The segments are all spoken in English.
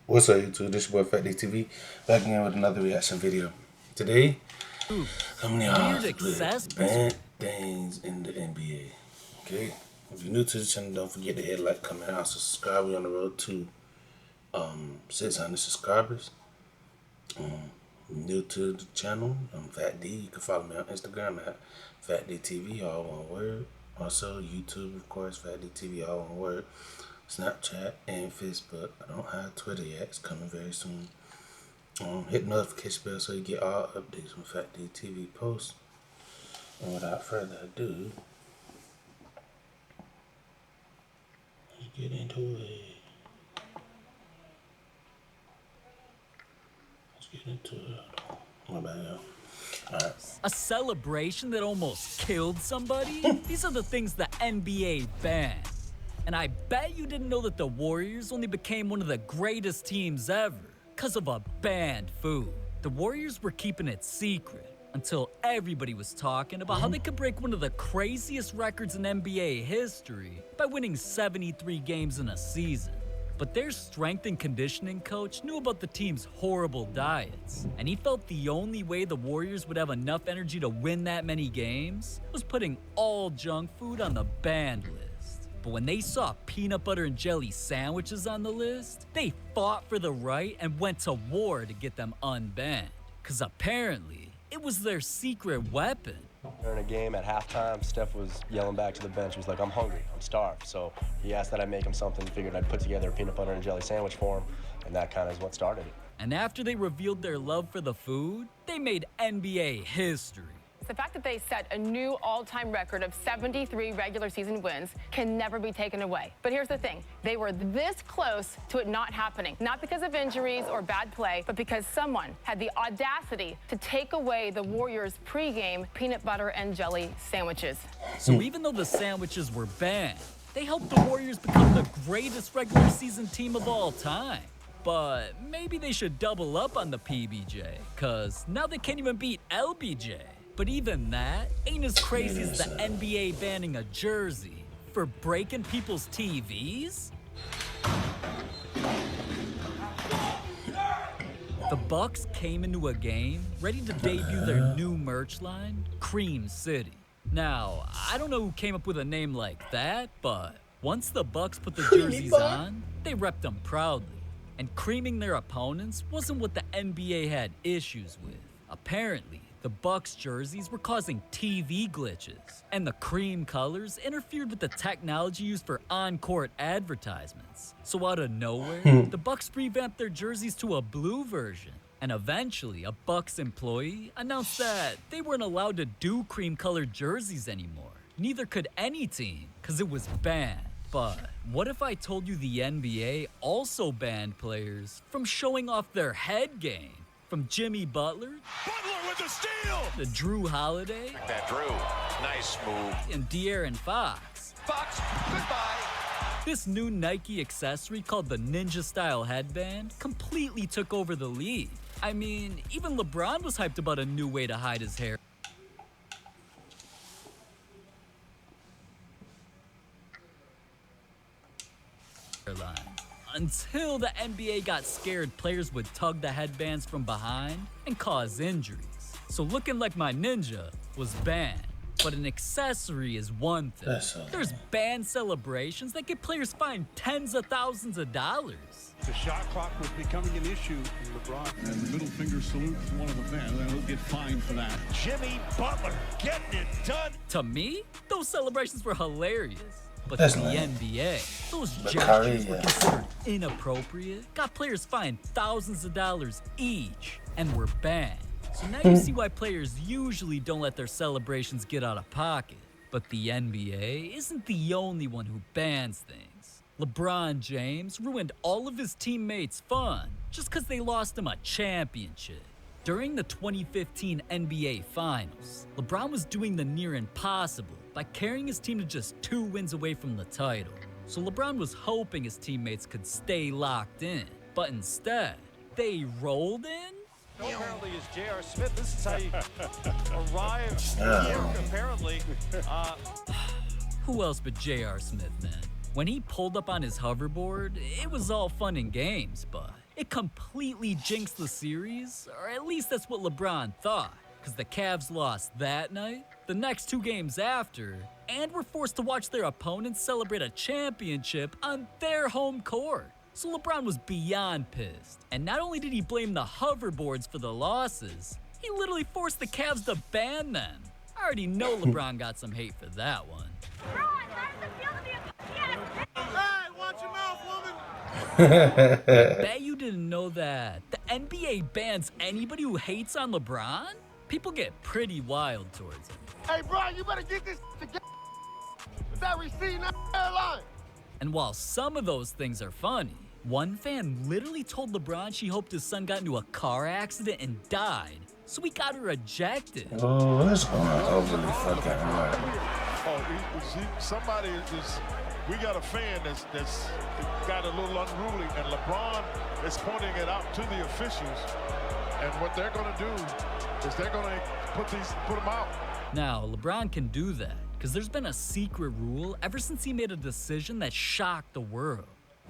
What's up, YouTube? This your boy FatDee TV, back again with another reaction video. Today, coming out with bad things in the NBA. Okay, if you're new to the channel, don't forget to hit like, comment, and subscribe. We're on the road to 600 subscribers. New to the channel, I'm FatDee. You can follow me on Instagram at FatDee TV, all one word. Also, YouTube, of course, FatDee TV, all one word. Snapchat and Facebook. I don't have Twitter yet. It's coming very soon. Hit the notification bell so you get all updates when FatDee TV posts. And without further ado, let's get into it. My bad, y'all. Alright. A celebration that almost killed somebody? These are the things the NBA banned. And I bet you didn't know that the Warriors only became one of the greatest teams ever because of a banned food. The Warriors were keeping it secret until everybody was talking about how they could break one of the craziest records in NBA history by winning 73 games in a season. But their strength and conditioning coach knew about the team's horrible diets, and he felt the only way the Warriors would have enough energy to win that many games was putting all junk food on the banned list. But when they saw peanut butter and jelly sandwiches on the list, they fought for the right and went to war to get them unbanned. Cause apparently, it was their secret weapon. During a game at halftime, Steph was yelling back to the bench. He was like, I'm hungry, I'm starved. So he asked that I make him something, figured I'd put together a peanut butter and jelly sandwich for him, and that kind of is what started it. And after they revealed their love for the food, they made NBA history. The fact that they set a new all-time record of 73 regular season wins can never be taken away. But here's the thing, they were this close to it not happening. Not because of injuries or bad play, but because someone had the audacity to take away the Warriors' pregame peanut butter and jelly sandwiches. So even though the sandwiches were banned, they helped the Warriors become the greatest regular season team of all time. But maybe they should double up on the PBJ, cause now they can't even beat LBJ. But even that ain't as crazy as the NBA banning a jersey for breaking people's TVs. The Bucks came into a game ready to debut their new merch line, Cream City. Now, I don't know who came up with a name like that, but once the Bucks put the jerseys on, they repped them proudly. And creaming their opponents wasn't what the NBA had issues with. Apparently, the Bucks jerseys were causing TV glitches, and the cream colors interfered with the technology used for on-court advertisements. So out of nowhere, the Bucks revamped their jerseys to a blue version, and eventually a Bucks employee announced that they weren't allowed to do cream-colored jerseys anymore. Neither could any team, because it was banned. But what if I told you the NBA also banned players from showing off their head game? From Jimmy Butler with the steal to Drew Holiday. That Drew, nice move. And De'Aaron Fox. Fox, goodbye. This new Nike accessory called the Ninja Style headband completely took over the league. I mean, even LeBron was hyped about a new way to hide his hair. Until the NBA got scared players would tug the headbands from behind and cause injuries. So looking like my ninja was banned. But an accessory is one thing. There's banned celebrations that get players fined tens of thousands of dollars. The shot clock was becoming an issue. LeBron and the middle finger salute is one of the banned, and he'll get fined for that. Jimmy Butler getting it done. To me, those celebrations were hilarious. But to the NBA, those gestures were considered inappropriate, got players fined thousands of dollars each, and were banned. So now you see why players usually don't let their celebrations get out of pocket. But the NBA isn't the only one who bans things. LeBron James ruined all of his teammates' fun just because they lost him a championship. During the 2015 NBA Finals, LeBron was doing the near impossible by carrying his team to just 2 wins away from the title. So LeBron was hoping his teammates could stay locked in, but instead, they rolled in? Apparently is J.R. Smith. This is how you arrive here, apparently. Who else but J.R. Smith, man? When he pulled up on his hoverboard, it was all fun and games, but It completely jinxed the series, or at least that's what LeBron thought, because the Cavs lost that night, the next 2 games after, and were forced to watch their opponents celebrate a championship on their home court. So LeBron was beyond pissed. And not only did he blame the hoverboards for the losses, he literally forced the Cavs to ban them. I already know LeBron got some hate for that one. Hey, watch your mouth, woman. I bet you didn't know that the NBA bans anybody who hates on LeBron. People get pretty wild towards him. Hey, Brian, you better get this together. That receipt in that airline. And while some of those things are funny, one fan literally told LeBron she hoped his son got into a car accident and died, so he got her ejected. Oh, that's going overly fucking hard. Oh, see, somebody is. We got a fan that's got a little unruly, and LeBron is pointing it out to the officials. And what they're going to do is they're going to put them out. Now, LeBron can do that, because there's been a secret rule ever since he made a decision that shocked the world.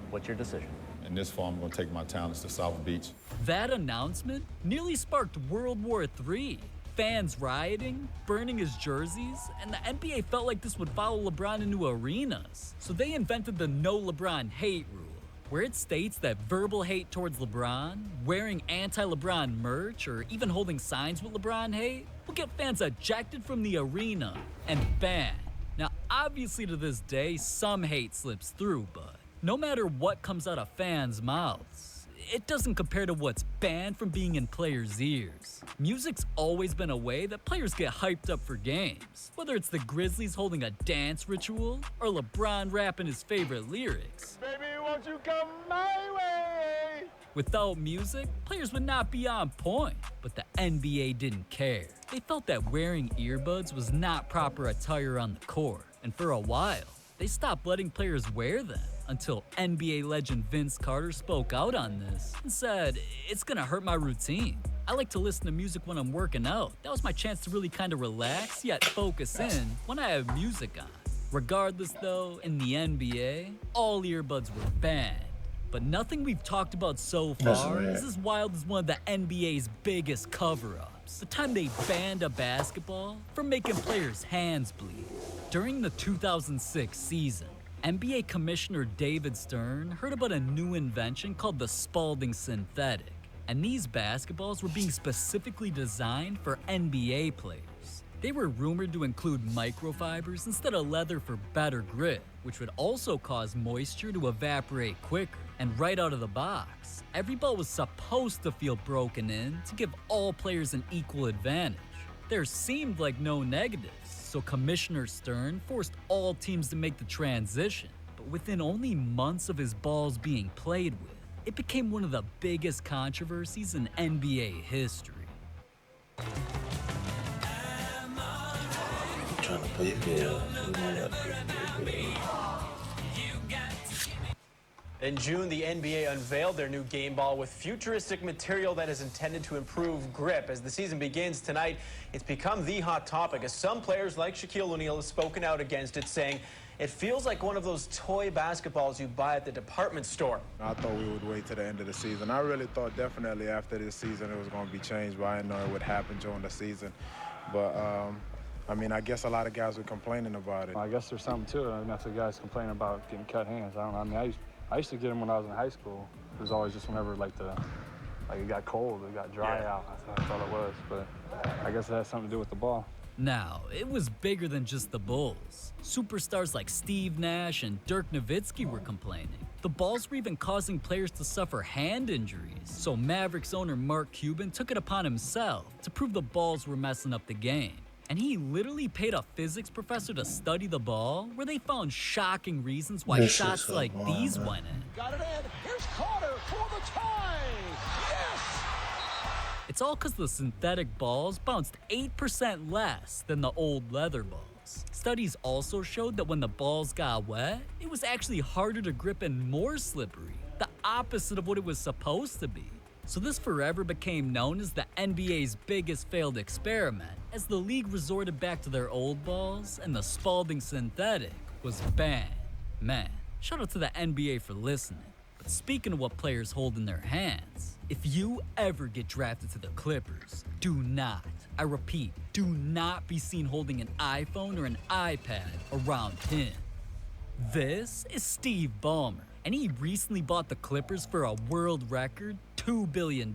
What's your decision? In this fall, I'm going to take my talents to South Beach. That announcement nearly sparked World War III. Fans rioting, burning his jerseys, and the NBA felt like this would follow LeBron into arenas. So they invented the No LeBron Hate rule, where it states that verbal hate towards LeBron, wearing anti-LeBron merch, or even holding signs with LeBron hate will get fans ejected from the arena and banned. Now, obviously to this day, some hate slips through, but no matter what comes out of fans' mouths, it doesn't compare to what's banned from being in players' ears. Music's always been a way that players get hyped up for games, whether it's the Grizzlies holding a dance ritual or LeBron rapping his favorite lyrics. Baby, won't you come my way? Without music, players would not be on point, but the NBA didn't care. They felt that wearing earbuds was not proper attire on the court, and for a while, they stopped letting players wear them until NBA legend Vince Carter spoke out on this and said, "It's gonna hurt my routine. I like to listen to music when I'm working out. That was my chance to really kind of relax, yet focus in when I have music on." Regardless though, in the NBA, all earbuds were banned. But nothing we've talked about so far is as wild as one of the NBA's biggest cover-ups. The time they banned a basketball from making players' hands bleed. During the 2006 season, NBA Commissioner David Stern heard about a new invention called the Spalding Synthetic. And these basketballs were being specifically designed for NBA players. They were rumored to include microfibers instead of leather for better grip, which would also cause moisture to evaporate quicker. And right out of the box, every ball was supposed to feel broken in to give all players an equal advantage. There seemed like no negatives, so Commissioner Stern forced all teams to make the transition. But within only months of his balls being played with, it became one of the biggest controversies in NBA history. Trying to pay bills. In June, the NBA unveiled their new game ball with futuristic material that is intended to improve grip. As the season begins tonight, it's become the hot topic as some players like Shaquille O'Neal have spoken out against it, saying it feels like one of those toy basketballs you buy at the department store. I thought we would wait to the end of the season. I really thought definitely after this season it was going to be changed, but I didn't know it would happen during the season. But I mean, I guess a lot of guys were complaining about it. I guess there's something to it. Enough of guys complaining about getting cut hands. I don't know. I mean, I used to get them when I was in high school. It was always just whenever it got cold, it got dry out. That's all it was. But I guess it has something to do with the ball. Now, it was bigger than just the Bulls. Superstars like Steve Nash and Dirk Nowitzki were complaining. The balls were even causing players to suffer hand injuries. So Mavericks owner Mark Cuban took it upon himself to prove the balls were messing up the game. And he literally paid a physics professor to study the ball, where they found shocking reasons why shots like these went in. Got it in. Here's Carter for the tie. Yes! It's all because the synthetic balls bounced 8% less than the old leather balls. Studies also showed that when the balls got wet, it was actually harder to grip and more slippery, the opposite of what it was supposed to be. So this forever became known as the NBA's biggest failed experiment, as the league resorted back to their old balls and the Spalding Synthetic was banned. Man, shout out to the NBA for listening. But speaking of what players hold in their hands, if you ever get drafted to the Clippers, do not, I repeat, do not be seen holding an iPhone or an iPad around him. This is Steve Ballmer, and he recently bought the Clippers for a world record $2 billion.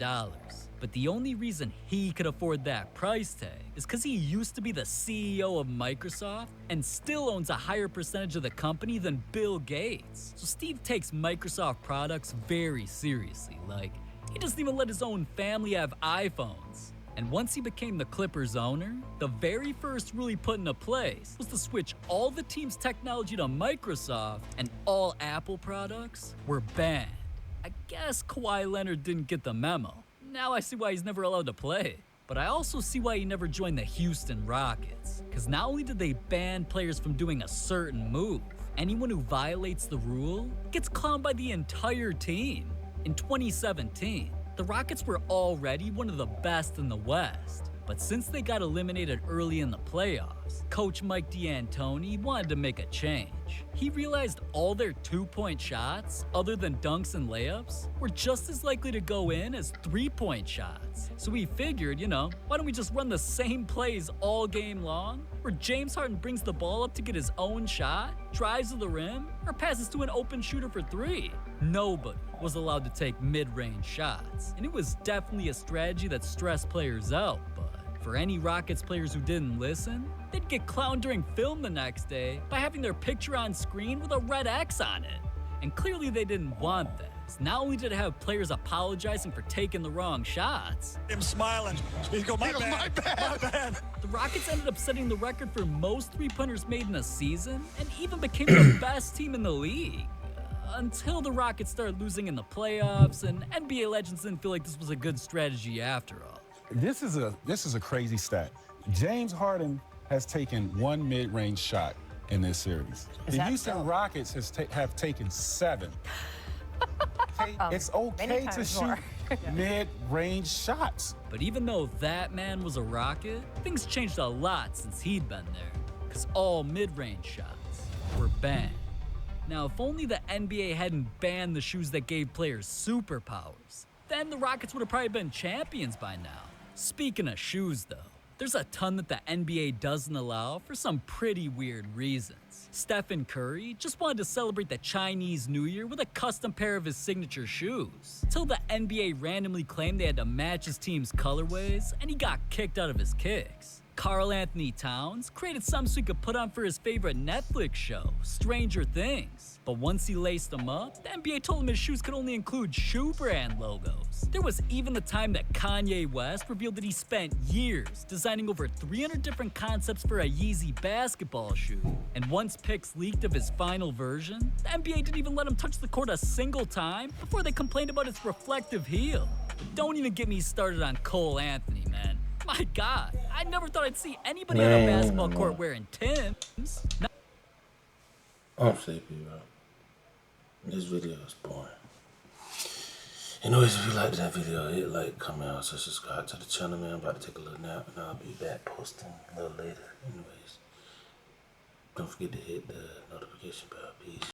But the only reason he could afford that price tag is because he used to be the CEO of Microsoft and still owns a higher percentage of the company than Bill Gates. So Steve takes Microsoft products very seriously. Like, he doesn't even let his own family have iPhones. And once he became the Clippers owner, the very first rule he put into place was to switch all the team's technology to Microsoft, and all Apple products were banned. I guess Kawhi Leonard didn't get the memo. Now I see why he's never allowed to play. But I also see why he never joined the Houston Rockets. Because not only did they ban players from doing a certain move, anyone who violates the rule gets clowned by the entire team. In 2017, the Rockets were already one of the best in the West. But since they got eliminated early in the playoffs, Coach Mike D'Antoni wanted to make a change. He realized all their two-point shots, other than dunks and layups, were just as likely to go in as three-point shots. So he figured, why don't we just run the same plays all game long, where James Harden brings the ball up to get his own shot, drives to the rim, or passes to an open shooter for three. Nobody was allowed to take mid-range shots, and it was definitely a strategy that stressed players out, but for any Rockets players who didn't listen, they'd get clowned during film the next day by having their picture on screen with a red X on it. And clearly they didn't want that. Not only did it have players apologizing for taking the wrong shots, him smiling. He goes, my bad. The Rockets ended up setting the record for most three-pointers made in a season and even became the best team in the league. Until the Rockets started losing in the playoffs, and NBA legends didn't feel like this was a good strategy after all. This is a crazy stat. James Harden has taken one mid-range shot in this series. The Houston Rockets have taken 7. It's okay to shoot mid-range shots. But even though that man was a Rocket, things changed a lot since he'd been there, because all mid-range shots were banned. Now, if only the NBA hadn't banned the shoes that gave players superpowers, then the Rockets would have probably been champions by now. Speaking of shoes, though, there's a ton that the NBA doesn't allow for some pretty weird reasons. Stephen Curry just wanted to celebrate the Chinese New Year with a custom pair of his signature shoes, till the NBA randomly claimed they had to match his team's colorways, and he got kicked out of his kicks. Karl Anthony Towns created some so he could put on for his favorite Netflix show, Stranger Things. But once he laced them up, the NBA told him his shoes could only include shoe brand logos. There was even the time that Kanye West revealed that he spent years designing over 300 different concepts for a Yeezy basketball shoe. And once pics leaked of his final version, the NBA didn't even let him touch the court a single time before they complained about its reflective heel. But don't even get me started on Cole Anthony, man. My God, I never thought I'd see anybody on a basketball court wearing Timbs. I'm sleepy, bro. This video is boring. Anyways, if you liked that video, hit like, comment, also subscribe to the channel, man. I'm about to take a little nap, and I'll be back posting a little later. Anyways, don't forget to hit the notification bell. Peace.